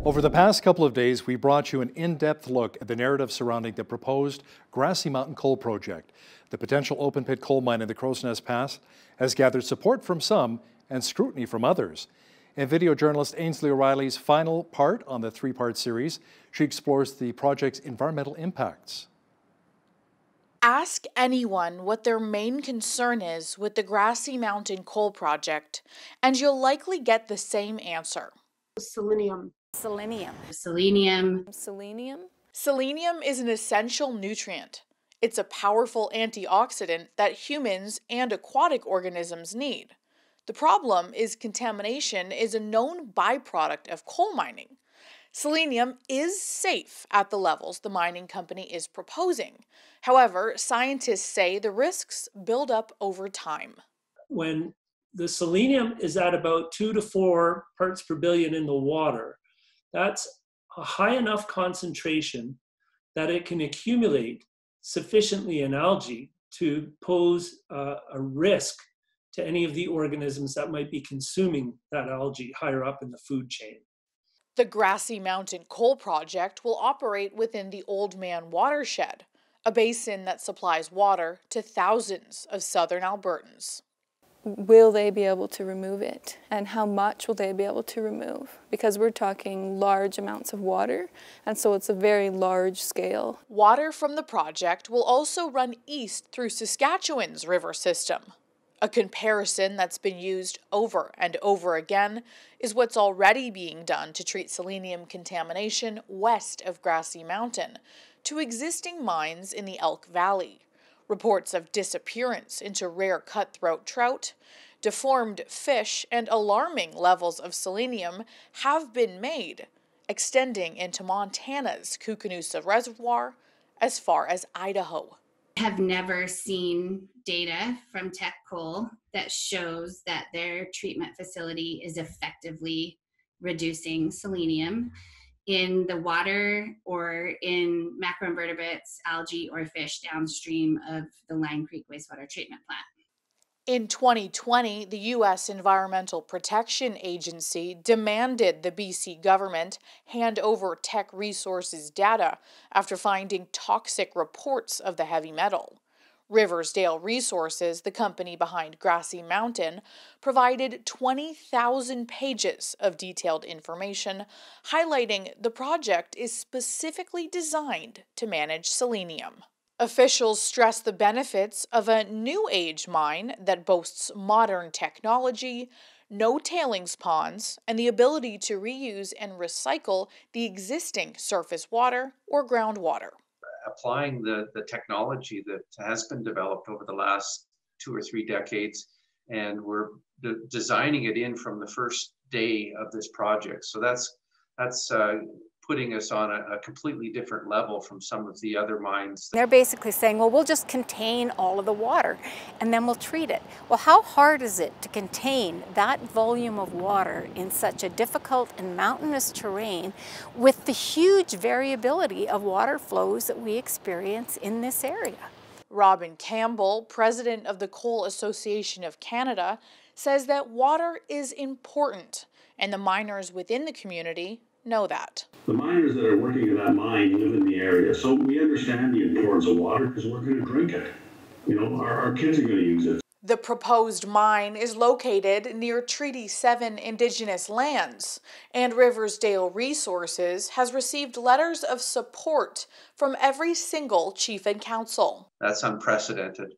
Over the past couple of days, we brought you an in-depth look at the narrative surrounding the proposed Grassy Mountain Coal Project. The potential open-pit coal mine in the Crow's Nest Pass has gathered support from some and scrutiny from others. In video journalist Ainsley O'Reilly's final part on the three-part series, she explores the project's environmental impacts. Ask anyone what their main concern is with the Grassy Mountain Coal Project, and you'll likely get the same answer. Selenium. Selenium. Selenium. Selenium. Selenium is an essential nutrient. It's a powerful antioxidant that humans and aquatic organisms need. The problem is contamination is a known byproduct of coal mining. Selenium is safe at the levels the mining company is proposing. However, scientists say the risks build up over time. When the selenium is at about 2 to 4 parts per billion in the water, that's a high enough concentration that it can accumulate sufficiently in algae to pose a risk to any of the organisms that might be consuming that algae higher up in the food chain. The Grassy Mountain Coal Project will operate within the Old Man watershed, a basin that supplies water to thousands of southern Albertans. Will they be able to remove it? And how much will they be able to remove? Because we're talking large amounts of water, and so it's a very large scale. Water from the project will also run east through Saskatchewan's river system. A comparison that's been used over and over again is what's already being done to treat selenium contamination west of Grassy Mountain to existing mines in the Elk Valley. Reports of disappearance into rare cutthroat trout, deformed fish, and alarming levels of selenium have been made, extending into Montana's Koocanusa Reservoir as far as Idaho. Have never seen data from Teck Coal that shows that their treatment facility is effectively reducing selenium in the water or in macroinvertebrates, algae, or fish downstream of the Line Creek wastewater treatment plant. In 2020, the U.S. Environmental Protection Agency demanded the BC government hand over Teck Resources data after finding toxic reports of the heavy metal. Riversdale Resources, the company behind Grassy Mountain, provided 20,000 pages of detailed information, highlighting the project is specifically designed to manage selenium. Officials stress the benefits of a new age mine that boasts modern technology, no tailings ponds, and the ability to reuse and recycle the existing surface water or groundwater. Applying the technology that has been developed over the last 2 or 3 decades, and we're designing it in from the first day of this project. So that's putting us on a completely different level from some of the other mines. They're basically saying, well, we'll just contain all of the water and then we'll treat it. Well, how hard is it to contain that volume of water in such a difficult and mountainous terrain with the huge variability of water flows that we experience in this area? Robin Campbell, president of the Coal Association of Canada, says that water is important, and the miners within the community know that. The miners that are working in that mine live in the area, so we understand the importance of water because we're going to drink it. You know, our kids are going to use it. The proposed mine is located near Treaty 7 Indigenous lands, and Riversdale Resources has received letters of support from every single chief and council. That's unprecedented.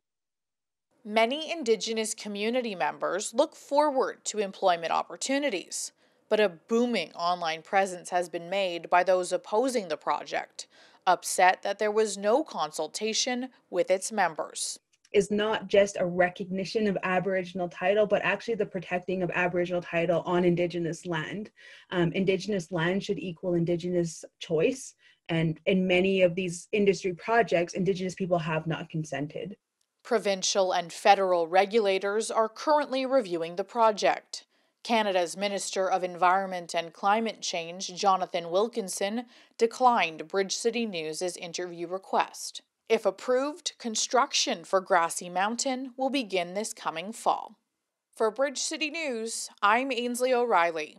Many Indigenous community members look forward to employment opportunities, but a booming online presence has been made by those opposing the project, upset that there was no consultation with its members. Is not just a recognition of Aboriginal title, but actually the protecting of Aboriginal title on Indigenous land. Indigenous land should equal Indigenous choice, and in many of these industry projects, Indigenous people have not consented. Provincial and federal regulators are currently reviewing the project. Canada's Minister of Environment and Climate Change, Jonathan Wilkinson, declined Bridge City News' interview request. If approved, construction for Grassy Mountain will begin this coming fall. For Bridge City News, I'm Ainsley O'Reilly.